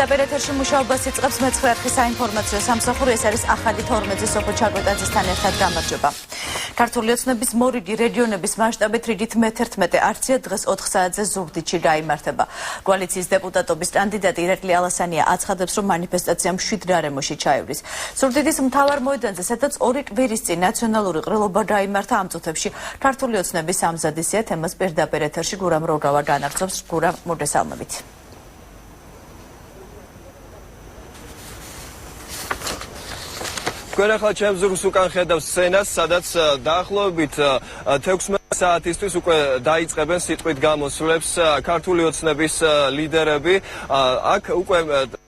პირდაპირ ეთერში მუშაობას იწყებს მე-9 არხის საინფორმაციო სამსახური. ეს არის ახალი 12 სოფო ჩაკვეტაძესთან ერთად გამარჯობა. ქართული ოცნების მორიგი რეგიონების მასშტაბით რიგით მე-11 არცია დღეს 4 საათზე ზუგდიდში გაიმართება. კოალიციის დეპუტატობის კანდიდატი ირაკლი ალასანია აცხადებს, რომ მანიფესტაციამ 7 გარემოში ჩაივლის. ზუგდიდის მთავარ მოედანზე, სადაც 2 კვირის წინ ნაციონალური ყრილობა გაიმართა, ამ წუთებში ქართული ოცნების ამზადისია. თემას პირდაპირ ეთერში გურამ როგავა განაგრძობს. გურამ, მოგესალმებით. Გვერახლა ჩემს ზურგს უკან ხედავს სცენას, სადაც დაახლოებით 16 საათისთვის უკვე დაიწყებენ სიტყვით გამოსვლებს ქართული ოცნების ლიდერები. აქ უკვე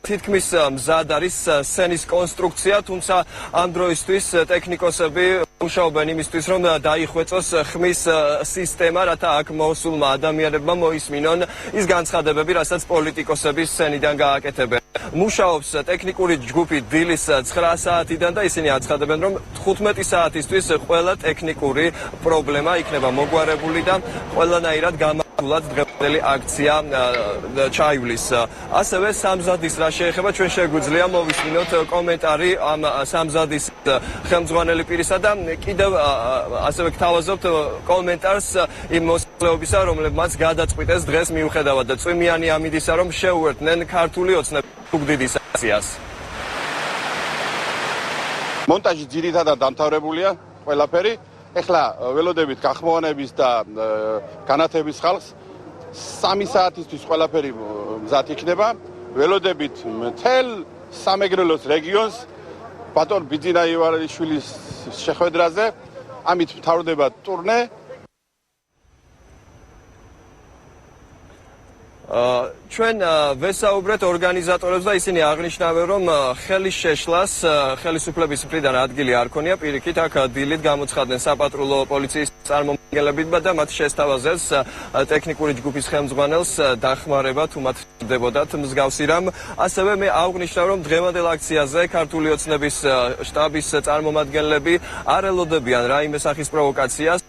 თითქმის მზად არის სცენის კონსტრუქცია, თუმცა ამ დროისთვის ტექნიკოსები მუშაობენ იმისთვის, რომ დაიხვეწოს ხმის სისტემა, რათა აქ მოსულმა ადამიანებმა მოისმინონ ის განცხადებები, რასაც პოლიტიკოსები სცენიდან გააკეთებენ. მუშაობს ტექნიკური ჯგუფი დილის 9 საათიდან და ისინი აცხადებენ, რომ 15 საათისთვის ყველა ტექნიკური პრობლემა იქნება მოგვარებული და ყველანაირად გამართულად დღევანდელი აქცია ჩაივლის. ასევე სამზადის რა შეეხება, ჩვენ შეგვიძლია მოვისმინოთ კომენტარი ამ სამზადის ხელმძღვანელი პირისა და კიდევ ასევე გთავაზობთ კომენტარს იმ მოსახლეობისა, რომლებმაც გადაწყვიტეს დღეს მიუხედავად წვიმიანი ამინდისა, რომ შეუერთდნენ ქართული ოცნების ზუგდიდის აქციას. მონტაჟი ძირითადად დამთავრებულია ყველაფერი. ეხლა ველოდებით გახმოვანების და განათების ხალხს 3 საათისთვის ყველაფერი მზად იქნება. ველოდებით მთელ სამეგრელოს რეგიონს ბატონ ბიძინა ივანიშვილის შეხვედრაზე. ამით მთავრდება ტურნე. ჩვენ ვესაუბრეთ ორგანიზატორებს და ისინი აღნიშნავენ, რომ ხელის შეშლას ხელისუფლების მხრიდან ადგილი არ ქონია. პირიქით, აქ დილით გამოცხადდნენ საპატრულო პოლიციის წარმომადგენლები და მათ შესთავაზეს ტექნიკური ჯგუფის ხელმძღვანელს დახმარება, თუ მათ ხდებოდათ მსგავსი რამ. ასევე მე აღვნიშნავ, რომ დღევანდელ აქციაზე ქართული ოცნების შტაბის წარმომადგენლები არ ელოდებიან რაიმე სახის პროვოკაციას,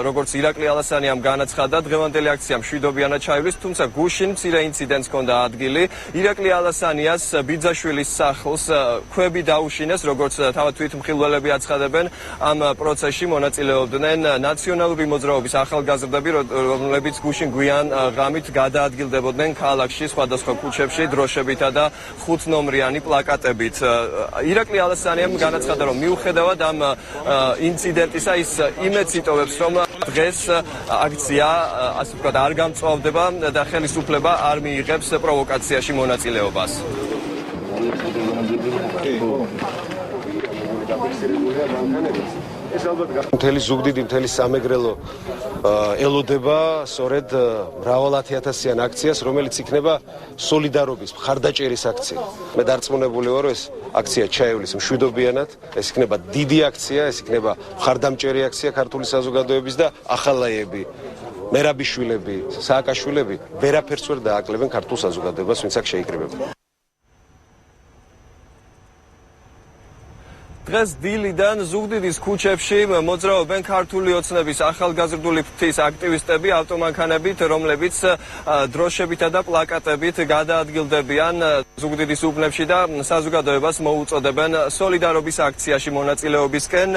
როგორც ირაკლი ალასანიამ განაცხადა, დღევანდელი აქცია მშვიდობიანად ჩაივლის, თუმცა გუშინ მცირე ინციდენტს ჰქონდა ადგილი. ირაკლი ალასანიას ბიძაშვილის სახლს ქვები დაუშინეს, როგორც თავად თვითმხილველები აცხადებენ. ამ პროცესში მონაწილეობდნენ ნაციონალური მოძრაობის ახალგაზრდები, რომლებიც გუშინ გვიან ღამით გადაადგილდებოდნენ ქალაქში სხვადასხვა ქუჩებში დროშებითა და 5-ნომრიანი პლაკატებით. ირაკლი ალასანიამ განაცხადა, რომ მიუხედავად ამ ინციდენტისა ის იმედს იტოვებს, რომ დღეს აქცია ასე ვთქვათ არ გამწვავდება და ხელისუფლება არ მიიღებს პროვოკაციაში მონაწილეობას. მთელი ზუგდიდი, მთელი სამეგრელო ელოდება სწორედ მრავალათიათასიან აქციას, რომელიც იქნება სოლიდარობის, მხარდაჭერის აქცია. მე დარწმუნებული ვარ, რომ ეს აქცია ჩაივლის მშვიდობიანად, ეს იქნება დიდი აქცია, ეს იქნება მხარდამჭერი აქცია ქართული საზოგადოების და ახალაიები, მერაბიშვილები, სააკაშვილები ვერაფერს ვერ დააკლებენ ქართულ საზოგადოებას, ვინც აქ შეიკრიბება. დღეს დილიდან ზუგდიდის ქუჩებში მოძრაობენ ქართული ოცნების ახალგაზრდული ფრთის აქტივისტები ავტომანქანებით, რომლებიც დროშებითა და პლაკატებით გადაადგილდებიან ზუგდიდის უბნებში და საზოგადოებას მოუწოდებენ სოლიდარობის აქციაში მონაწილეობისკენ.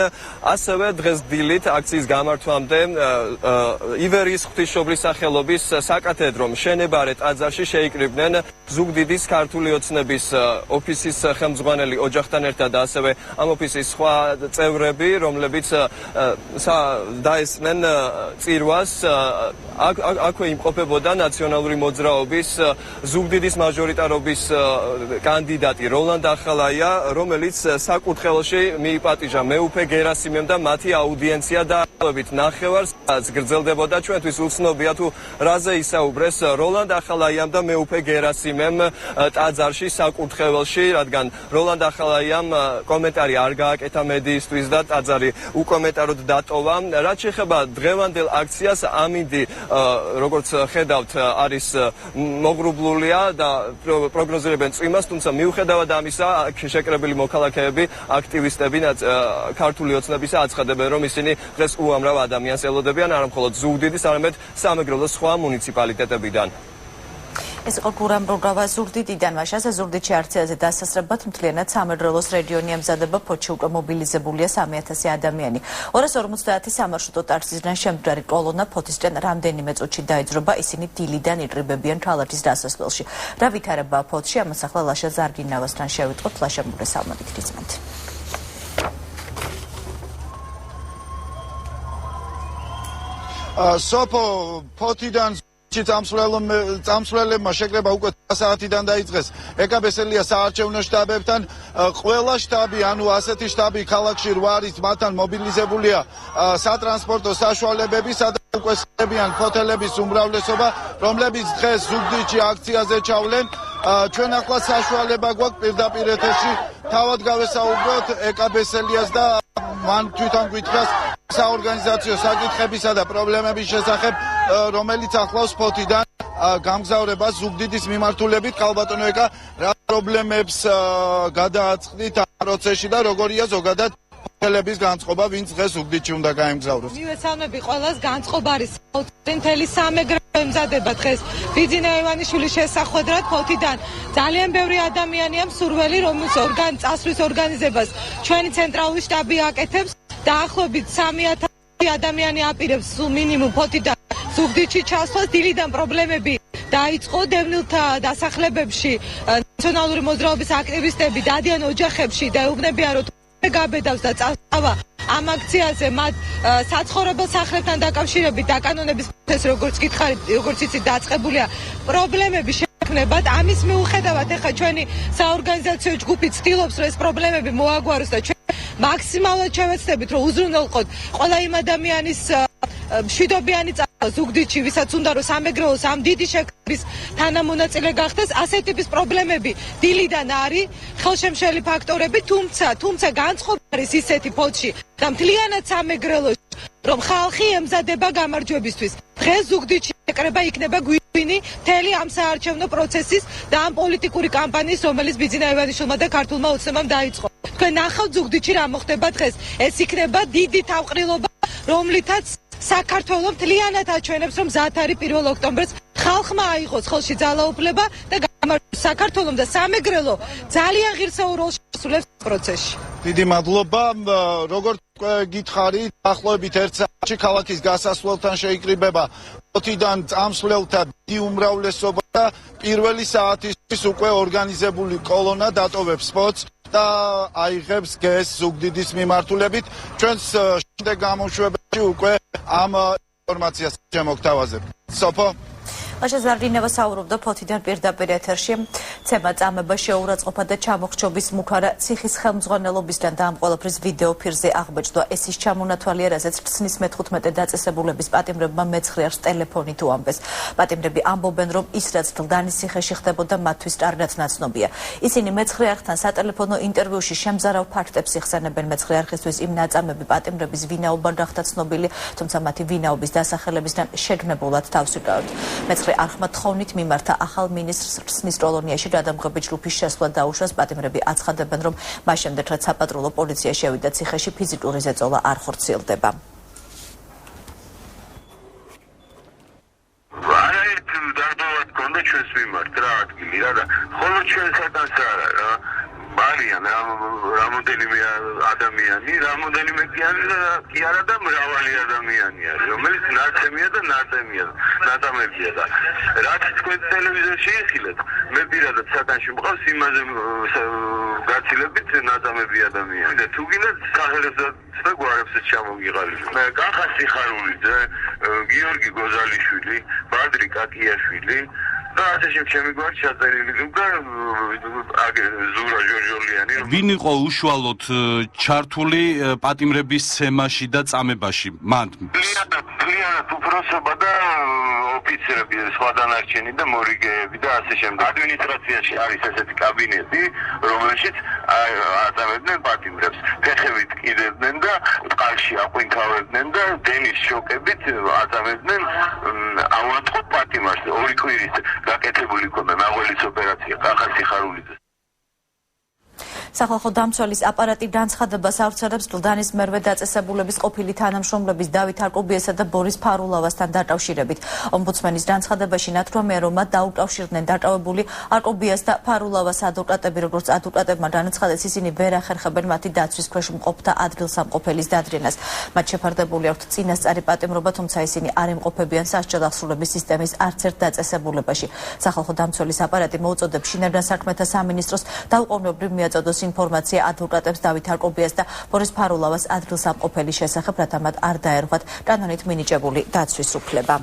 ასევე დღეს დილით აქციის გამართვამდე ივერიის ღვთისმშობლის სახელობის საკათედრო მშენებარე ტაძარში შეიკრიბნენ ზუგდიდის ქართული ოცნების ოფისის ხელმძღვანელი ოჯახთან ერთად და ასევე ამ ოფისის სხვა წევრები, რომლებიც დაესწრნენ წირვას. აქვე იმყოფებოდა ნაციონალური მოძრაობის ზუგდიდის მაჟორიტარობის კანდიდატი როლანდ ახალაია, რომელიც საკურთხეველში მიიპატიჟა მეუფე გერასიმემ და მათი აუდიენცია დაახლოებით 9 საათს გრძელდებოდა. ჩვენთვის უცნობია თუ რაზე ისაუბრეს როლანდ ახალაიამ და მეუფე გერასიმემ ტაძარში საკურთხეველში, რადგან როლანდ ახალაიამ კომენტარი არ გააკეთა მედიისთვის და ტაძარი უკომენტაროდ დატოვა. რაც შეეხება დღევანდელ აქციას, ამინდი როგორც ხედავთ არის მოღრუბლულია და პროგნოზირებენ წვიმას, თუმცა მიუხედავად ამისა შეკრებილი მოქალაქეები, აქტივისტები ქართული ოცნებისა აცხადებენ, რომ ისინი დღეს უამრავ ადამიანს ელოდებიან არა მხოლოდ ზუგდიდის, არამედ სამეგრელოს სხვა მუნიციპალიტეტებიდან. ეს იყო გურამ პროგრამა ზუგდიდიდან. მაშასა ზუგდიდში აქციაზე დასასრებად მთლიანად სამეგრელოს რეგიონი ემზადება. ფოთში უკვე მობილიზებულია 3000 ადამიანი. 250 სამარშრუტო ტაქსისგან შემდგარი კოლონა ფოთისკენ რამდენიმე წუთში დაიძრობა. ისინი დილიდან იკრიბებიან ქალაქის დასასვლელში. რა ვითარებაა ფოთში? ამას ახლა ლაშა ზარგინავასთან შევიტყოთ. ლაშა მოგესალმებით გიწმენთ. სოფო ფოთიდან წამსვლელებმა შეკრება უკვე საათიდან დაიწყეს ეკაბესელია საარჩევნო შტაბებთან ყველა შტაბი ანუ ასეთი შტაბი ქალაქში 8 არის მათთან მობილიზებულია სატრანსპორტო საშუალებები სადაც უკვე სდებიან ფოთელების უმრავლესობა რომლებიც დღეს ზუგდიდში აქციაზე ჩავლენ ჩვენ ახლა საშუალება გვაქვს პირდაპირ ეთერში თავად გავესაუბროთ ეკაბესელიას და მან თვითონ გითხრას საორგანიზაციო საკითხებისა და პრობლემების შესახებ რომელიც ახლავს ფოთიდან გამგზავრებას ზუგდიდის მიმართულებით ხალბატონო ეკა რა პრობლემებს გადააწყდით ამ პროცესში და როგორია ზოგადად ფოთელების განწყობა ვინც დღეს ზუგდიდში უნდა გაემგზავროს მივეცავნები ყველას განწყობა არის მთელი სამეგრელო ემზადება დღეს ბიძინა ივანიშვილის შესახვედრად ფოთიდან ძალიან ბევრი ადამიანია მსურველი რომელიც წასვლის ორგანიზებას ჩვენი ცენტრალური შტაბი აკეთებს დაახლოებით 3000 ადამიანი აპირებს სულ მინიმუმ ფოთიდან ზუგდიდში ჩასვლას დილიდან პრობლემები დაიწყო დევნილთა დასახლებებში ნაციონალური მოძრაობის აქტივისტები დადიან ოჯახებში და ეუბნებიან რომ გაბედავს და წავსავა ამ აქციაზე მათ საცხოვრებელ სახლებთან დაკავშირებით დაკანონების პროცესი როგორც იცით დაწყებულია პრობლემები შექმნებათ ამის მიუხედავად ახლა ჩვენი საორგანიზაციო ჯგუფი ცდილობს რომ ეს პრობლემები მოაგვაროს და ჩვენ მაქსიმალურად შევეცდებით რომ უზრუნველყოთ ყველა იმ ადამიანის მშვიდობიანი წავა ზუგდიდში ვისაც უნდა რომ სამეგრელოს ამ დიდი შექმნის თანამონაწილე გახდეს ასეთი ტიპის პრობლემები დილიდან არის ხელშემშელი ფაქტორები თუმცა განწყობა არის ისეთი ფოთში და მთლიანად სამეგრელოში რომ ხალხი ემზადება გამარჯვებისთვის დღეს ზუგდიდში ეკრება იქნება გვირგვინი მთელი ამ საარჩევნო პროცესის და ამ პოლიტიკური კამპანიის რომელიც ბიძინა ივანიშვილმა და ქართულმა ოცნებამ დაიწყო თქვენ ნახავთ ზუგდიდში რა მოხდება დღეს ეს იქნება დიდი თავყრილობა რომლითაც საქართველოს მთლიანად აჩვენებს რომ მზად არის 1 ოქტომბერს ხალხმა აიღოს ხელში ძალაუფლება და გამარჯვოს საქართველოს და სამეგრელო ძალიან ღირსეულ როლს ასრულებს პროცესში. დიდი მადლობა როგორც გითხარით ახლობით 1 საათში ქალაქის გასასვლელთან შეიკრიბება ფოთიდან წამსვლელთა დიდი უმრავლესობა და პირველი საათისთვის უკვე ორგანიზებული კოლონა დატოვებს ფოთს და აიღებს გეს ზუგდიდის მიმართულებით ჩვენს შემდეგ გამოშვებაში უკვე ამ ინფორმაციას შემოგთავაზებ. სოფო ლაშა ზარგინავა საუბრობდა ფოთიდან პირდაპირ ეთერში. ცემა წამება შეურაცხყოფა და ჩამოხრჩობის მუქარა ციხის ხელმძღვანელობისგან და ამ ყველაფრის ვიდეო ფირზე აღბეჭდა. ეს ის ჩამონათვალია, რაზეც ხსნის მე-15 დაწესებულების პატიმრებმა მეცხრეარს ტელეფონით უამბეს. პატიმრები ამბობენ, რომ ის რაც დლდანის ციხეში ხდებოდა მათთვის კარგად ნაცნობია. ისინი მეცხრეართან სატელეფონო ინტერვიუში შემზარავ ფაქტებს იხსენებენ. მეცხრეარხისთვის იმ ნაწამები პატიმრების ვინაობαν გახდა ცნობილი, თუმცა მათი ვინაობის დასახელებისგან შეგნებულად თავს იკავებთ. არხმა თხოვნით მიმართა ახალ მინისტრს ხსნის კოლონიაში გადამღები ჯგუფის შესვლა დაუშვას. პატიმრები აცხადებენ, რომ მას შემდეგ რაც საპატრულო პოლიცია შევიდა ციხეში ფიზიკური ზეწოლა არ ხორციელდება. არაერთი დარდოვად გქონდა ჩვენს მიმართ რა ადგილი რა და ხოლო ჩვენსადაც არა არიან რამოდენიმე ადამიანი, რამოდენიმე კი არა და მრავალი ადამიანი არის, რომელიც ნაცემია და ნაწამებია და რაც თქვენ ტელევიზორში იხილეთ, მე პირადად საგანში მყავს იმაზე გაცილებით ნაწამები ადამიანი და თუ გინდა სახელებს და გვარებსაც ჩამოგიღალიბ. კახა სიხარულიძე, გიორგი გოზალიშვილი, ბადრი კაკიაშვილი და ასე შემჩემი გვარი ჩაწერილი და ზურა ჟორჟოლიანი. ვინ იყო უშუალოდ ჩართული პატიმრების ცემაში და წამებაში? მან კლიანად უბრალოდ და ოფიცერები, სხვა დანარჩენი და მორიგეები და ასე შემდეგ. ადმინისტრაციაში არის ესეთი კაბინეტი, რომელშიც აწამებდნენ პატიმრებს. ფეხებით კიდევდნენ და წყალში აყვინთავებდნენ და დენის შოკებით აწამებდნენ ავატყო პატიმარს. ორი კვირის გაკეთებული ქონდა ნაღველის ოპერაცია კახა სიხარულიძე. სახალხო დამცველის აპარატი განცხადებას ავრცელებს გლდანის მერვე დაწესებულების ყოფილი თანამშრომლების დავით არკობიესა და ბორის ფარულავასთან დაკავშირებით. ომბუდსმენის განცხადებაში ნათქვამია, რომ მათ დაუკავშირდნენ დაკავებული არკობიას და ფარულავას ადვოკატები, როგორც ადვოკატებმა განაცხადეს, ისინი ვერ ახერხებენ მათი დაცვის ქვეშ მყოფთა ადგილსამყოფელის დადრენას. მათ შეფარდებული აქვთ წინასწარი პატიმრობა, თუმცა ისინი არ იმყოფებიან სასჯელ ახსრულების სისტემის არც ერთ დაწესებულებაში. სახალხო დამცველის აპარატი მოუწოდებს შინაგან საქმეთა სამინისტროს დაუყოვნებლივ მიაწოდოს ინფორმაცია ადვოკატებს დავით არკობიას და ბორის ფარულავას ადგილსამყოფელის შესახებ, რათა მათ არ დაერღვათ კანონით მინიჭებული დაცვის უფლება.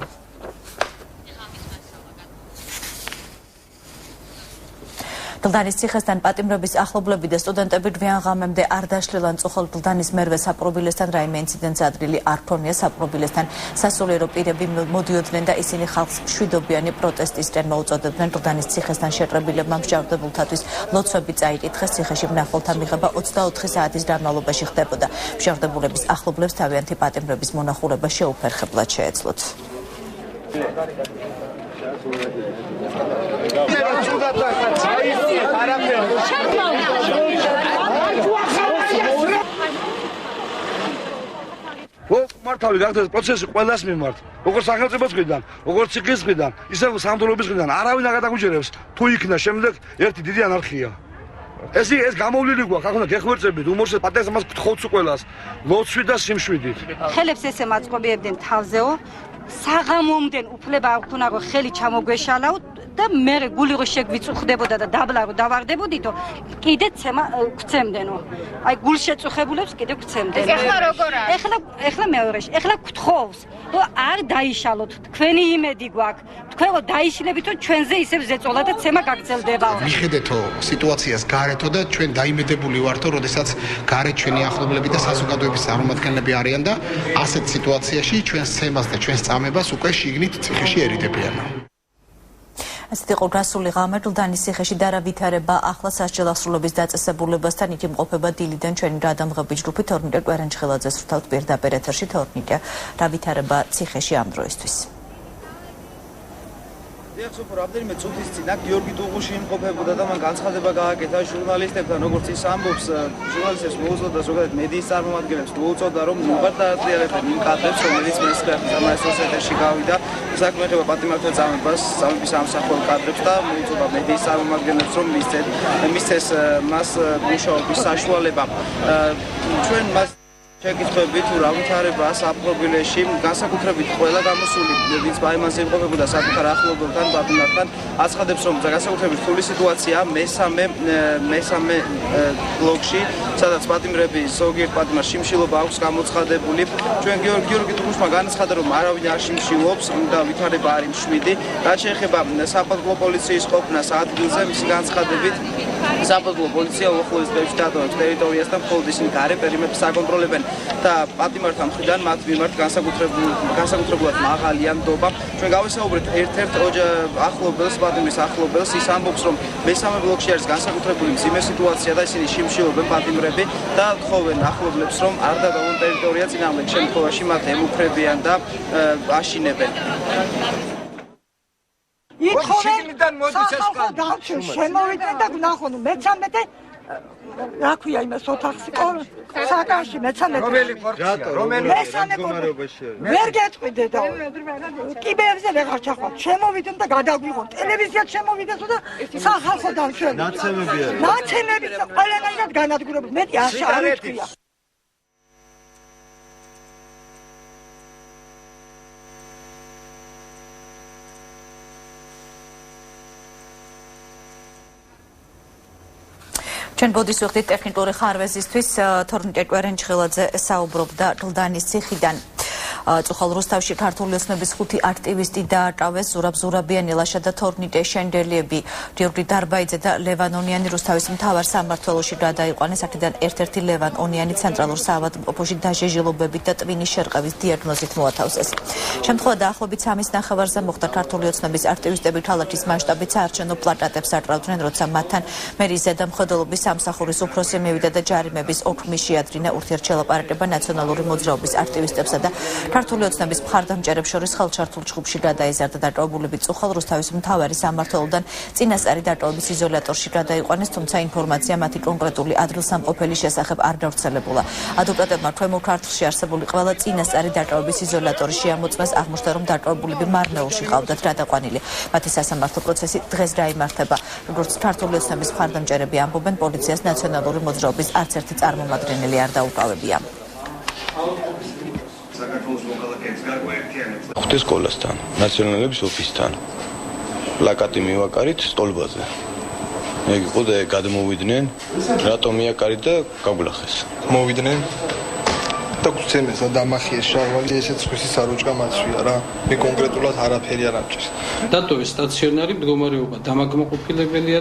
გლდანის ციხესთან პატიმრების ახლობლები და სტუდენტები გვიან ღამემდე არ დაშლილან წუხელ გლდანის მერვე საპყრობილესთან რაიმე ინციდენტს ადრილი არ ქონია. საპყრობილესთან სასულიერო პირები მოდიოდნენ და ისინი ხალხს მშვიდობიანი პროტესტისკენ მოუწოდებდნენ. გლდანის ციხესთან შეყრებილებმა მსჯავრდებულთათვის ლოცვები წაიკითხეს. ციხეში მნახველთა მიღება 24 საათის განმავლობაში ხდებოდა. მსჯავრდებულების ახლობლებს თავიანთი პატიმრების მონახულება შეუფერხებლად შეეძლოთ. მართალი გახდეს პროცესი ყველას მიმართ, როგორც სახელმწიფოს მხრიდან, როგორც ციხის მხრიდან, ისე სამთავრობის მხრიდან. არავინ არ გადაგუჭირებს, თუ იქნა შემდეგ ერთი დიდი ანარქია. ეს გამოვლილი გვაქვს, ახლა გეხვერწებით, უმორჩეთ პატესამას გთხოვთ ყველას, ლოცვით და სიმშვიდით. ხელებს ესე მაწყობიებდნენ თავზეო, საღამომდენ უფლება აქვთ რომ ხელი ჩამოგვეშალავთ და მე გულიღო შეგვიწუხდებოდა და დაბლა რომ დავარდებოდითო, კიდე ცემა გვცემდენო. აი გულშეწუხებულებს კიდე გვცემდნენ. ეხლა როგორ არის? ეხლა მეორეში, ეხლა გთხოვს, რომ არ დაიშალოთ, თქვენი იმედი გვაქვს. თქვენო დაიშლებითო ჩვენზე ისევ ზეწოლა და ცემა გაგრძელდებაო. მიხედეთო სიტუაციას გარეთო და ჩვენ დაიმედებული ვართო, როდესაც გარეთ ჩვენი ახლობლები და საზოგადოების წარმომადგენლები არიან და ასეთ სიტუაციაში ჩვენს ცემას და ჩვენს წამებას უკვე შიგნით ციხეში ერიდებიან. ასეთი იყო გასული ღამე გლდანის ციხეში და რა ვითარება ახლა სასჯელ ახსრულების დაწესებულებასთან. იქ იმყოფება დილიდან ჩვენი გადამღები ჯგუფი თორნიკე კვერანჩხელაძეს ვრთავთ პირდაპირ ეთერში. თორნიკე, რა ვითარება ციხეში ამ დროისთვის? დიახ, რამდენიმე წუთის წინ აქ გიორგი დუღუში იმყოფებოდა და მან განცხადება გააკეთა ჟურნალისტებთან, როგორც ის ამბობს, ჟურნალისტებს მოუწოდა ზოგადად მედიის წარმომადგენლებს მოუწოდა, რომ უღარ დაატრიალებენ იმ კადრებს, რომელიც მესხეთის ეთერში გავიდა. საქმე ეხება პატიმართა წამებას, წამების ამსახველ კადრებს და მოუწოდა მედიის წარმომადგენლებს, რომ მისცეს მას მუშაობის საშუალება. ჩვენ მას შეკითხვები თუ რა ვითარება საპყრობილეში, განსაკუთრებით ყველა გამოსული, ვინც ბაიმანზე იმყოფებოდა საკუთარ ახლობელთან, პატიმართან, აცხადებს, რომ განსაკუთრებით რთული სიტუაცია მესამე ბლოკში, სადაც პატიმრები ზოგიერთ პატიმარს შიმშილობა აქვს გამოცხადებული. ჩვენ გიორგი დუღუშმა განაცხადა, რომ არავინ არ შიმშილობს და ვითარება არის მშვიდი. რაც შეეხება საპატრულო პოლიციის ყოფნას ადგილზე, მისი განცხადებით, საპატრულო პოლიცია უახლოეს დღეებში დატოვებს ტერიტორიას და მხოლოდ ისინი გარე პერიმეტრს აკონტროლებენ და პატიმართა მხრიდან მათ მიმართ განსაკუთრებულად მაღალია ნდობა. ჩვენ გავესაუბრეთ ერთ-ერთ ახლობელს, პატიმრის ახლობელს, ის ამბობს, რომ მესამე ბლოკში არის განსაკუთრებული მძიმე სიტუაცია და ისინი შიმშილობენ პატიმრები და თხოვენ ახლობლებს, რომ არ დატოვონ ტერიტორია, წინააღმდეგ შემთხვევაში მათ ემუქრებიან და აშინებენ. ითხოვენ სახალხო დამცველს შემოვიდნენ და ვნახონ 13 რა ქვია იმას ოთახში საკანში 13 რომელი პორცია რომელი მდგომარეობაში ვერ გეტყვიდე და კიბეებზე ვეღარ ჩახვალ შემოვიდნენ და გადაგვიღონ ტელევიზიად შემოვიდეს და სახალხო დამცველი ნაცემები ყველანაირად განადგურებული მეტი არ იტყვია. ჩვენ ბოდის ვიხდით ტექნიკური ხარვეზისთვის. თორნიკე კვერანჩხელაძე საუბრობდა გლდანის ციხიდან. წუხალ რუსთავში ქართული ოცნების 5 აქტივისტი დააკავეს. ზურაბ ზურაბიანი, ლაშა და თორნიკე შენდელიები, გიორგი დარბაიძე და ლევან ონიანი რუსთავის მთავარ სამმართველოში გადაიყვანეს. აქედან ერთ-ერთი ლევან ონიანი ცენტრალურ საავადმყოფოში დაჟეჟილობებით და ტვინის შერყევის დიაგნოზით მოათავსეს. შემთხვევა დაახლოებით 3-ის ნახევარზე მოხდა. ქართული ოცნების აქტივისტები ქალაქის მასშტაბით საარჩევნო პლაკატებს აკრავდნენ, როცა მათთან მერის ზედამხედველობის სამსახურის უფროსი მივიდა და ჯარიმების ოქმი შეადრინა. ურთიერთშელაპარაკება ნაციონალური მოძრაობის აქტივისტებსა და ქართული ოცნების მხარდამჭერებს შორის ხელჩართულ ჯგუფში გადაიზარდა დატოვებულები წუხალ რუსთავის მთავარი სამმართველოდან წინასწარი დატოვების იზოლატორში გადაიყვანეს, თუმცა ინფორმაცია მათი კონკრეტული ადგილსამყოფელი შესახებ არ გავრცელებულა. ადვოკატებმა ქვემო ქართლში არსებული ყველა წინასწარი დატოვების იზოლატორში შეამოწმეს, აღმოჩნდა, რომ დატოვებულები მარნეულში ყავდათ გადაყვანილი. მათი სასამართლო პროცესი დღეს დაიმართება. როგორც ქართული ოცნების მხარდამჭერები ამბობენ, პოლიციას ნაციონალური მოძრაობის არც ერთი წარმომადგენელი არ დაუკავებია. ღვთის სკოლასთან, ნაციონალების ოფისთან, პლაკატი მივაკარით სტოლბაზე. ეგ იყო და გადმოვიდნენ, რატომ მიაკარით და გაგვლახეს. მოვიდნენ და გწემეს და დამახიეს შარვალი, ესეც ხუსის არუჭა მაცვია რა. მე კონკრეტულად არაფერი არ ამჭერს. დატოვეს სტაციონარი მდგომარეობა დამაკმაყოფილებელია.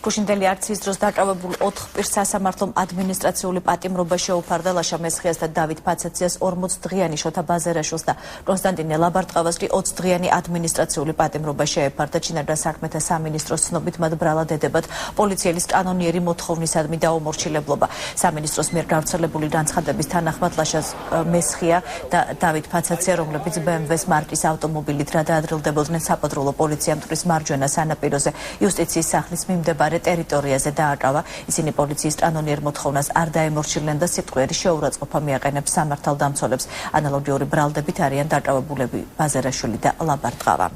გუშინდელი აქციის დროს დაკავებულ 4 პირს სასამართლომ ადმინისტრაციული პატიმრობა შეუფარდა. ლაშა მესხიას და დავით ფაცაციას 40 დღიანი, შოთა ბაზერაშვილს და კონსტანტინე ლაბარტყავას კი 20 დღიანი ადმინისტრაციული პატიმრობა შეეფარდა. ჩინარდა საქმეთა სამინისტროს ცნობით მათ ბრალად ედებათ პოლიციელის კანონიერი მოთხოვნისადმი დაუმორჩილებლობა. სამინისტროს მიერ გავრცელებული განცხადების თანახმად ლაშა მესხია და დავით ფაცაცია, რომლებიც BMW-ს მარკის ავტომობილით გადაადრილდებოდნენ საპატრულო პოლიციამ მტრის მარჯვენა სანაპიროზე იუსტიციის სახლის მიმდებარე ტერიტორიაზე დააკავა. ისინი პოლიციის კანონიერ მოთხოვნას არ დაემორჩილებდნენ და სიტყვიერი შეურაცხყოფა მიაყენებს სამართალდამცველებს. ანალოგიური ბრალდებით არიან დაკავებულები ბაზერაშვილი და ლაბარტყავა.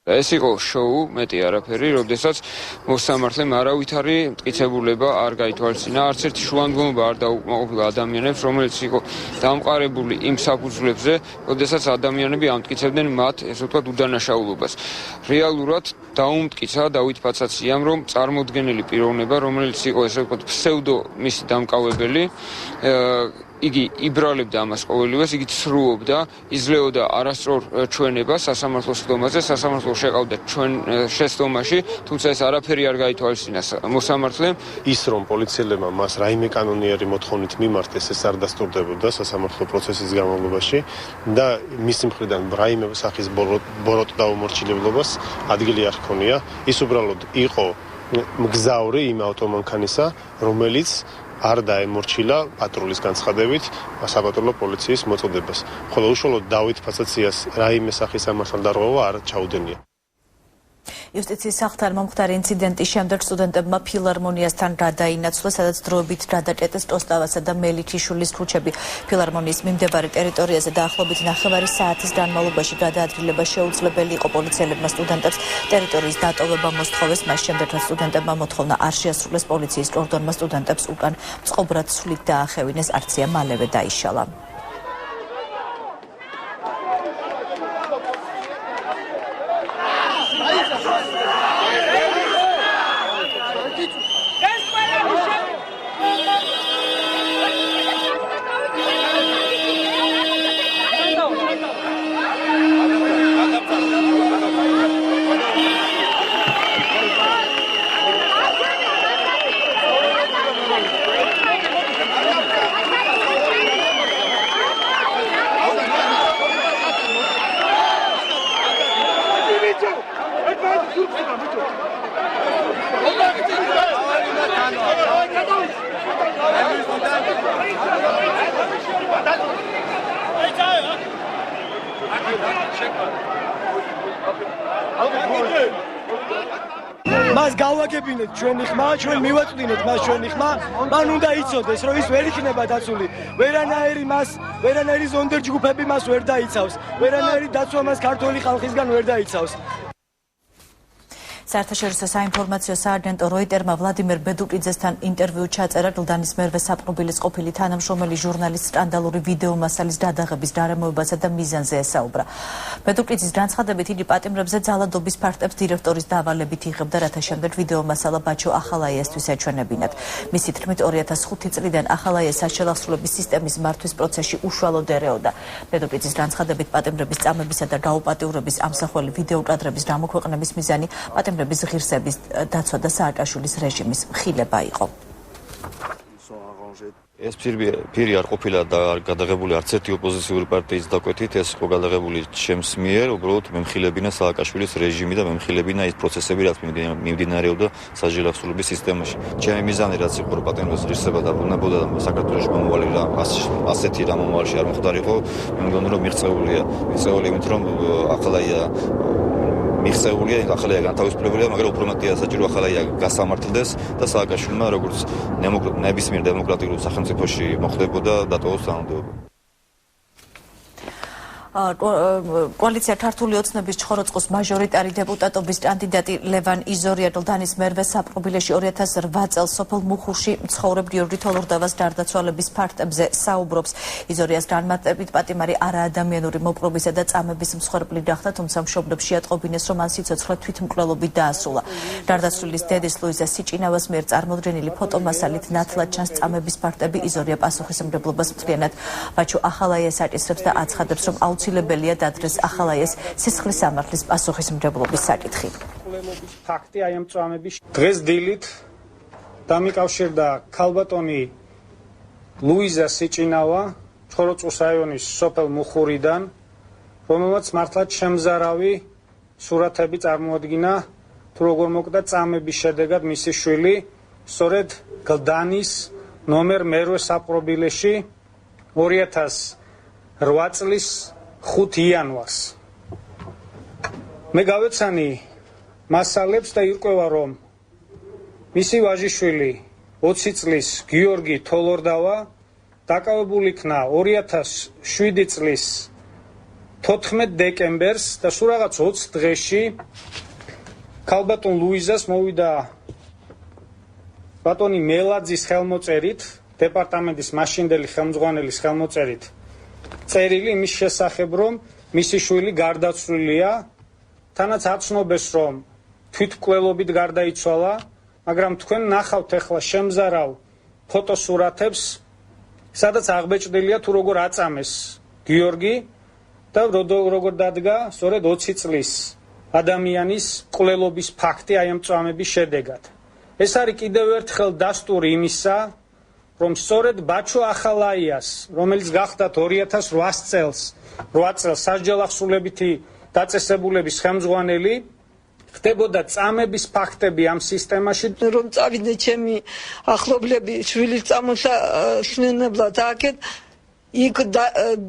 ეს იყო შოუ, მეტი არაფერი, როდესაც მოსამართლემ არავითარი მტკიცებულება არ გაითვალისწინა, არც ერთი შუანგომობა არ დაუკმაყოფილა ადამიანებს, რომელიც იყო დამყარებული იმ საფუძვლებზე, როდესაც ადამიანები ამტკიცებდნენ მათ, ესე ვთქვათ, უდანაშაულობას. რეალურად დაუმტკიცა დავით ფაცაციამ, რომ წარმოდგენილი პიროვნება, რომელიც იყო, ესე ვთქვათ, ფსევდო მისი დამკავებელი, იგი იბრალებდა ამას ყოველივეს, იგი ცრუობდა, იძლეოდა არასწორ ჩვენებას სასამართლოს ხდომაზე, სასამართლო შეყავდა ჩვენ შეცდომაში, თუმცა ეს არაფერი არ გაითვალისწინა მოსამართლემ. ის რომ პოლიციელებმა მას რაიმე კანონიერი მოთხოვნით მიმართეს, ეს არ დასტურდებოდა სასამართლო პროცესის განმავლობაში და მისი მხრიდან რაიმე სახის ბოროტ დაუმორჩილებლობას ადგილი არ ჰქონია. ის უბრალოდ იყო მგზავრი იმ ავტომანქანისა, რომელიც არ დაემორჩილა პატრულის განცხადებით საპატრულო პოლიციის მოწოდებას. ხოლო უშუალოდ დავით ფაცაციას რაიმე სახის სამართალდარღვევა არ ჩაუდენია. იუსტიციის სახლთან მომხდარი ინციდენტის შემდეგ სტუდენტებმა ფილარმონიასთან გადაინაცვლეს, სადაც დროებით გადაკეტეს ტოსტავასა და მელიქიშვილის ქუჩები. ფილარმონიის მიმდებარე ტერიტორიაზე დაახლოებით 9 საათის განმავლობაში გადაადგილება შეუძლებელი იყო. პოლიციელებმა სტუდენტებს ტერიტორიის დატოვება მოსთხოვეს, მას შემდეგ რაც სტუდენტებმა მოთხოვნა არ შეასრულეს, პოლიციის კორდონმა სტუდენტებს უკან წყობრად სვლით დაახევინეს, აქცია მალევე დაიშალა. მას გავაგებინეთ ჩვენი ხმა, ჩვენ მივაწვდინეთ მას ჩვენი ხმა, მან უნდა იცოდეს, რომ ის ვერ იქნება დაცული. ვერანაირი ზონდერ ჯგუფები მას ვერ დაიცავს. ვერანაირი დაცვა მას ქართული ხალხისგან ვერ დაიცავს. საერთაშორისო საინფორმაციო სააგენტო როიტერმა ვლადიმერ ბედუკიძესთან ინტერვიუ ჩაწერა. გლდანის მერვე საპყრობილის ყოფილი თანამშრომელი ჟურნალისტ სკანდალური ვიდეო მასალის გადაღების გარემოებასა და მიზანზე ესაუბრა. ბედუკიძის განცხადებით, იგი პატიმრებზე ძალადობის ფაქტებს დირექტორის დავალებით იღებდა, რათა შემდეგ ვიდეო მასალა ბაჩო ახალაიესთვის ეჩვენებინათ. მისი თქმით, 2005 წლიდან ახალაიეს საშელახსრულების სისტემის მართვის პროცესში უშუალოდ ერეოდა. ბედუკიძის განცხადებით, პატიმრების წამებისა და გაუპატიურების ამსახველი ვიდეო კადრების გამოქვეყნების მიზანი ღირსების დაცვა და სააკაშვილის რეჟიმის მხილება იყო. ეს პირი არ ყოფილა გადაღებული არც ერთი ოპოზიციური პარტიის დაკვეთით, ეს იყო გადაღებული ჩემს მიერ, უბრალოდ მემხილებინა სააკაშვილის რეჟიმი და მემხილებინა ის პროცესები, რაც მიმდინარეობდა საჯელახსოვრების სისტემაში. ჩემი მიზანი რაც იყო პატიმრობის ღირსება დაბრუნებოდა და საქართველოში მომავალი რა ასეთი რა მომავალში არ მოხდარიყო, მე მგონი რომ მიღწეულია იმით რომ ახალია მიღწეულია, ახალია განთავისუფლებულია, მაგრამ უფრო მეტია საჭირო ახალია გასამართლდეს და სააკაშვილმა როგორც ნებისმიერ დემოკრატიულ სახელმწიფოში მოხდებოდა დატოვოს თანამდებობა. კოალიცია ქართული ოცნების ჩხოროწყუს მაჟორიტარი დეპუტატობის კანდიდატი ლევან იზორია დლდანის მერვე საპყრობილეში 2008 წელს სოფელ მუხურში მცხოვრებ გიორგი თოლორდავას გარდაცვალების ფაქტებზე საუბრობს. იზორიას განმარტებით პატიმარი არაადამიანური მოპყრობისა და წამების მსხვერპლი გახდა, თუმცა მშობლებს შეატყობინეს, რომ მან სიცოცხლე თვითმკვლელობით დაასრულა. გარდაცვლილის დედის ლუიზა სიჭინავას მიერ წარმოდგენილი ფოტომასალით ნათლად ჩანს წამების ფაქტები. იზორია პასუხისმგებლობას მთლიანად ვაჩო ახალაიას აკისრებს და აცხადებს, რომ აუცილებელია დადრეს ახალაიას სისხლის სამართლის პასუხისმგებლობის საკითხი. ფაქტი აი ამ წამების დღეს დილით დამიკავშირდა ქალბატონი ლუიზა სიჭინავა ჩხოროწყუს რაიონის სოფელ მუხურიდან, რომელმაც მართლაც შემზარავი სურათები წარმოადგინა, თუ როგორ მოკვდა წამების შედეგად მისი შვილი, სწორედ გლდანის ნომერ მერვე საპყრობილეში 2008 წლის 5 იანვარს. მე გავეცანი მასალებს და ირკვევა, რომ მისი ვაჟიშვილი 20 წლის გიორგი თოლორდავა დაკავებული იქნა 2007 წლის 14 დეკემბერს და სულ რაღაც 20 დღეში ქალბატონ ლუიზას მოვიდა ბატონი მელაძის ხელმოწერით, დეპარტამენტის მაშინდელი ხელმძღვანელის ხელმოწერით წერილი იმის შესახებ, რომ მისი შვილი გარდაცვლილია, თანაც აცნობეს, რომ თვითმკვლელობით გარდაიცვალა, მაგრამ თქვენ ნახავთ ახლა შემზარავ ფოტოსურათებს, სადაც აღბეჭდილია თუ როგორ აწამეს გიორგი და როგორ დადგა სწორედ 20 წლის ადამიანის მკვლელობის ფაქტი აი ამ წამების შედეგად. ეს არის კიდევ ერთხელ დასტური იმისა, რომ სწორედ ბაჩო ახალაიას, რომელიც გახდათ 2008 წელს სასჯელახსულებითი დაწესებულების ხელმძღვანელი, ხდებოდა წამების ფაქტები ამ სისტემაში, რომ წავიდნენ ჩემი ახლობლები შვილის წამოსაშნელებლად აქეთ, იქ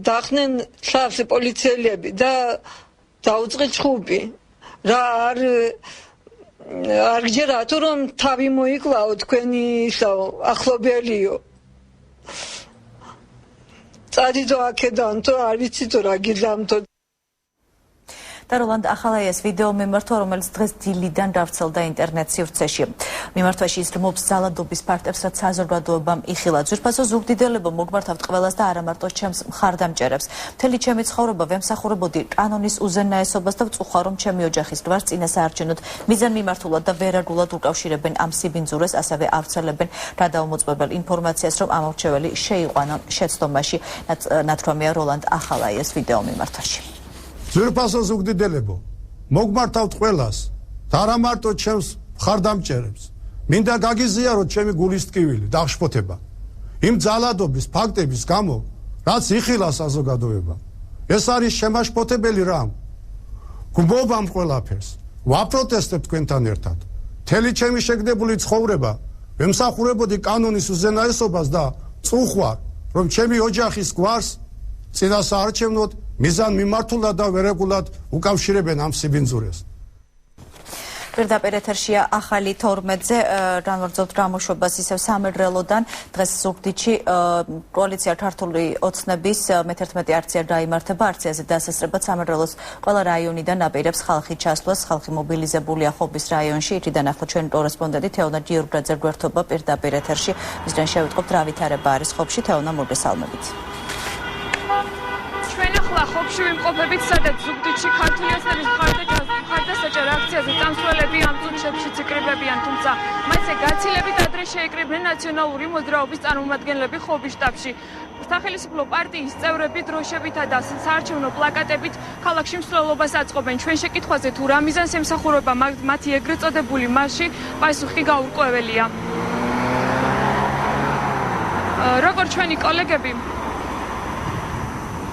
დახდნენ შავს პოლიციელები და დაუწყეს ჩხუბი. რა არ გჯერათო რომ თავი მოიკლაო თქვენი ახლობელიო. წადიდო აქედან თუ არ ვიცი თუ რა გიძამთო. და როლანდ ახალაიას ვიდეო მიმართვა, რომელიც დღეს დილიდან გავრცელდა ინტერნეტ სივრცეში. მიმართვაში ისრმობს ძალადობის ფაქტებს, რაც საზოგადოებამ იხილა. ძვირფასო ზუგდიდელებო, მოგმართავთ ყველას და არა მარტო ჩემს მხარდამჭერებს. მთელი ჩემი ცხოვრება ვემსახურებოდი კანონის უზენაესობას და ვწუხარ, რომ ჩემი ოჯახის გვარს წინასაარჩევნოდ მიზანმიმართულად და ვერაგულად უკავშირებენ ამ სიბინძურეს, ასევე ავრცელებენ გადაუმოწმებელ ინფორმაციას, რომ ამორჩეველი შეიყვანონ შეცდომაში. ნათქვამია როლანდ ახალაიას ვიდეო მიმართვაში. ძვირფასო ზუგდიდელებო, მოგმართავთ ყველას და არა მარტო ჩემს მხარდამჭერებს. მინდა გაგიზიაროთ ჩემი გულის ტკივილი და აღშფოთება იმ ძალადობის ფაქტების გამო, რაც იხილა საზოგადოება. ეს არის შემაშფოთებელი რამ. გმობამ ყველაფერს, ვაპროტესტებ თქვენთან ერთად. მთელი ჩემი შეგდებული ცხოვრება ვემსახურებოდი კანონის უზენაესობას და წუხوار, რომ ჩემი ოჯახის გვარს წინასაარჩევნოდ მიზანმიმართულად და ვერაგულად უკავშირებენ ამ სიბინძურეს. პირდაპირ ეთერშია ახალი 12-ზე განვარძობთ გამოშვებას ისევ სამეგრელოდან. დღეს ზუგდიდში კოალიცია ქართული ოცნების მე-11 აქცია გაიმართება. აქციაზე დასასრებად სამეგრელოს ყველა რაიონიდან აპირებს ხალხი ჩასვლას. ხალხი მობილიზებულია ხობის რაიონში. იქიდან ახლა ჩვენი კორესპონდენტი თეონა გიორგაძე გვერდობა პირდაპირ ეთერში. მისგან შევიტყობთ რა ვითარება არის ხობში. თეონა, მოგესალმებით. ჩვენ ახლა ხობში ვიმყოფებით, სადაც ზუგდიდში ქართული ოცნების მხარდასაჭერ აქციაზე წამსვლელები ამ წუთებში იკრიბებიან, თუმცა მასზე გაცილებით ადრე შეიკრიბნენ ნაციონალური მოძრაობის წარმომადგენლები ხობის შტაბში. სახელმწიფო პარტიის წევრები დროშებითა და საარჩევნო პლაკატებით ქალაქში მსვლელობას აწყობენ. ჩვენ შეკითხვაზე თუ რა მიზანს ემსახურება მათი ეგრეთ წოდებული მარში, პასუხი გაურკვეველია.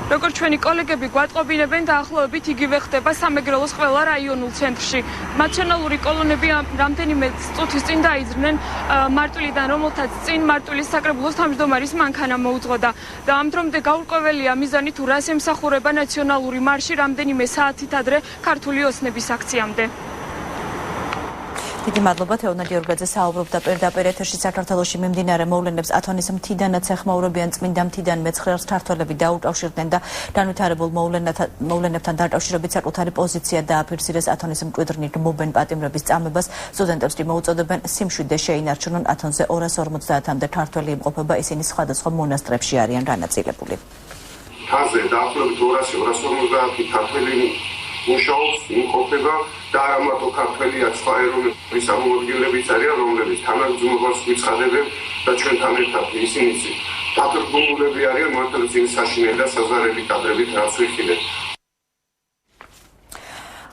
როგორც ჩვენი კოლეგები გვატყობინებენ დაახლოებით იგივე ხდება სამეგრელოს ყველა რაიონულ ცენტრში. ნაციონალური კოლონები რამდენიმე წუთის წინ დაიძრნენ მარტვილიდან, რომელთაც წინ მარტვილის საკრებულოს თავმჯდომარის მანქანა მოუძღოდა. და ამ დრომდე გაურკვეველია მიზანი თუ რას ემსახურება ნაციონალური მარში რამდენიმე საათით ადრე ქართული ოცნების აქციამდე. დიდი მადლობა თეონა გიორგაძე საუბრობდა პირდაპირ ეთერში საქართველოში მიმდინარე მოვლენებს ათონის მთიდანაც ეხმაურებიან წმინდა მთიდან მეცხრეებს ქართველები დაუკავშირდნენ და განვითარებულ მოვლენებთან დაკავშირებით საკუთარი პოზიცია დააფიქსირეს ათონის მკვიდრნი გმობენ პატიმრების წამებას სტუდენტებს კი მოუწოდებენ სიმშვიდე შეინარჩუნონ ათონზე 250-მდე ქართველი იმყოფება ისინი სხვადასხვა მონასტრებში არიან განაწილებული თაზე დაახლოებით 200-250 ქართველი მუშაობს იმყოფება და არა მარტო ქართველია სხვა ეროვნების წარმომადგენლებიც არიან რომლებიც თანაგრძნობას გვიცხადებენ და ჩვენთან ერთად ისინიც დაფუძნებულები არიან მართლაც იმ საშინელი და საზარელი კადრებით რაც ვიხილეთ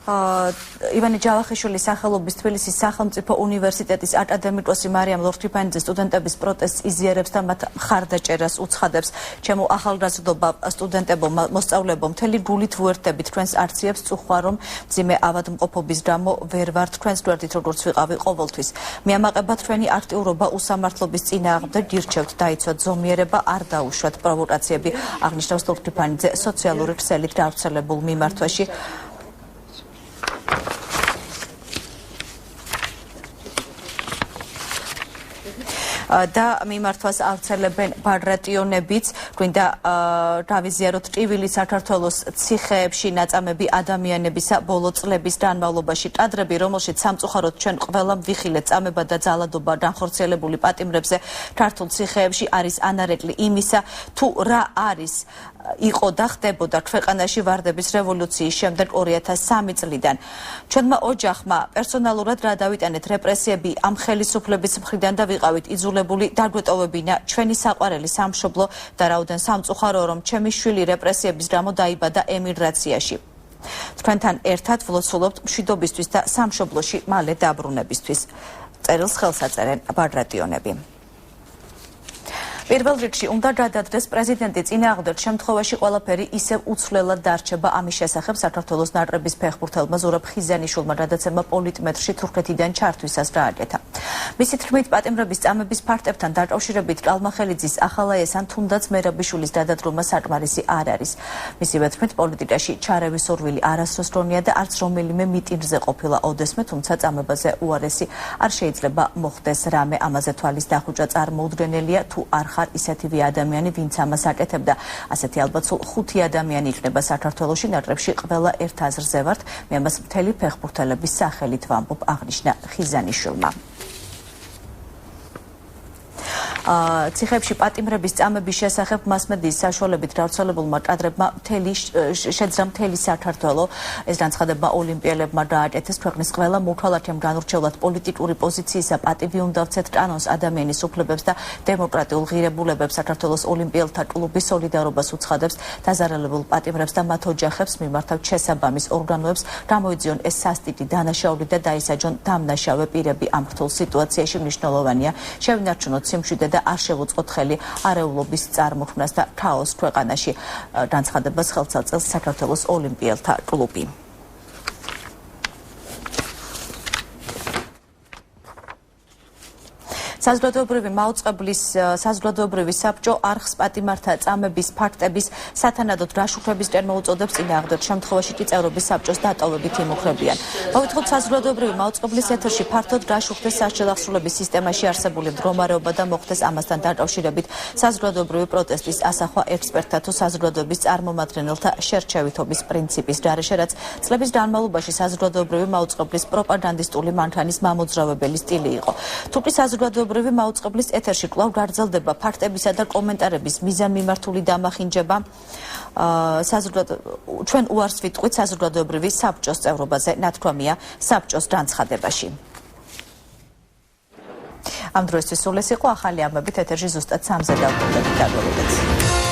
ივანე ჯავახიშვილის სახელობის თბილისის სახელმწიფო უნივერსიტეტის აკადემიკოსი მარიამ ლორთქიფანიძე სტუდენტების პროტესტს იზიარებს და მათ მხარდაჭერას უცხადებს. ჩემო ახალგაზრდობა სტუდენტებო მოსწავლეებო მთელი გულით ვუერთდებით თქვენს არციებს წუხვა რომ მძიმე ავადმყოფობის გამო ვერ ვართ თქვენს გვერდით როგორც ვიყავი ყოველთვის. მიამაყება თქვენი აქტიურობა უსამართლობის წინააღმდეგ გირჩევთ დაიცვათ ზომიერება არ დაუშვათ პროვოკაციები აღნიშნავს ლორთქიფანიძე სოციალური ქსელით გავრცელებულ მიმართვაში. და მიმართვას ავრცელებენ ბაგრატიონებიც გვინდა გავიზიაროთ ტკივილი საქართველოს ციხეებში ნაწამები ადამიანებისა ბოლო წლების განმავლობაში კადრები რომელშიც სამწუხაროდ ჩვენ ყველამ ვიხილეთ წამება და ძალადობა განხორციელებული პატიმრებზე ქართულ ციხეებში არის ანარეკლი იმისა თუ რა არის იყო და ხდებოდა ქვეყანაში ვარდების რევოლუციის შემდეგ 2003 წლიდან. ჩვენმა ოჯახმა პერსონალურად რა დავიტანეთ რეპრესიები ამ ხელისუფლების მხრიდან და ვიყავით იძულებული დაგვეტოვებინა ჩვენი საყვარელი სამშობლო და რაოდენ სამწუხარო რომ ჩემი შვილი რეპრესიების გამო დაიბადა ემიგრაციაში. თქვენთან ერთად ვლოცულობთ მშვიდობისთვის და სამშობლოში მალე დაბრუნებისთვის. წერილს ხელს აწერენ ბაგრატიონები. პირველ რიგში უნდა გადადგეს პრეზიდენტი წინააღმდეგ შემთხვევაში ყველაფერი ისევ უცვლელად დარჩება ამის შესახებ საქართველოს ნაკრების ფეხბურთელმა ზურაბ ხიზანიშვილმა გადაცემა პოლიტმეტრში თურქეთიდან ჩართვისას გააკეთა. მისი თქმით პატიმრების წამების ფაქტებთან დაკავშირებით კალმახელიძის ახალაესან თუნდაც მერაბიშვილის გადადგომა საკმარისი არ არის. მისივე თქმით პოლიტიკაში ჩარევის სურვილი არასდროს გონია და არც რომელიმე მიტინგზე ყოფილა ოდესმე თუმცა წამებაზე უარესი არ შეიძლება მოხდეს რამე ამაზე თვალის დახუჭა წარმოუდგენელია თუ არ ხარ ისეთივე ადამიანი, ვინც ამას აკეთებდა. ასეთი ალბათ სულ 5 ადამიანი იქნება საქართველოში ნაკრებში ყველა ერთ აზრზე ვართ. მე ამას მთელი ფეხბურთელების სახელით ვამბობ აღნიშნა ხიზანიშვილმა. ციხეებში პატიმრების წამების შესახებ მასმედიის საშუალებით გავრცელებულმა კადრებმა შეძრა მთელი საქართველო ეს განცხადება ოლიმპიელებმა გააკეთეს ქვეყნის ყველა მოქალაქემ განურჩევლად პოლიტიკური პოზიციისა პატივი უნდა ვცეთ კანონს ადამიანის უფლებებს და დემოკრატიულ ღირებულებებს საქართველოს ოლიმპიელთა კლუბის სოლიდარობას უცხადებს დაზარალებულ პატიმრებს და მათ ოჯახებს მიმართავთ შესაბამის ორგანოებს გამოიძიონ ეს სასტიკი დანაშაული და დაისაჯონ დამნაშავე პირები ამ რთულ სიტუაციაში მნიშვნელოვანია შევინარჩუნოთ სიმშვიდე და არ შევუწყოთ ხელი არეულობის წარმოქმნას და ქაოსს ქვეყანაში განცხადებას ხელს აწევს საქართველოს ოლიმპიელთა კლუბი. საზოგადოებრივი საბჭო არხს პატიმართა წამების ფაქტების სათანადოდ გაშუქების კენ მოუწოდებს წინააღმდეგ შემთხვევაში კი წევრობის საბჭოს დატოვებით იმუქრებიან. მოვითხოთ საზოგადოებრივი მაუწყებლის ეთერში ფართოდ გაშუქდეს სასჯელახსრულების სისტემაში არსებული მდგომარეობა და მოხდეს ამასთან დაკავშირებით საზოგადოებრივი პროტესტის ასახვა ექსპერტთა თუ საზოგადოების წარმომადგენელთა შერჩევითობის პრინციპის გარეშე, რაც წლების განმავლობაში საზოგადოებრივი მაუწყებლის პროპაგანდისტული მანქანის მამოძრავებელი სტილი იყო. თუკი საზოგადოებრივი მაუწყებლის ეთერში კვლავ გარძელდება ფაქტებისა და კომენტარების მიზანმიმართული დამახინჯება. ჩვენ უარს ვიტყვით საზოგადოებრივი საბჭოს წევრობაზე, ნათქვამია საბჭოს განცხადებაში. ამ დროისთვის სულ ეს იყო ახალი ამბებით ეთერში ზუსტად 3-ზე დავბრუნდებით.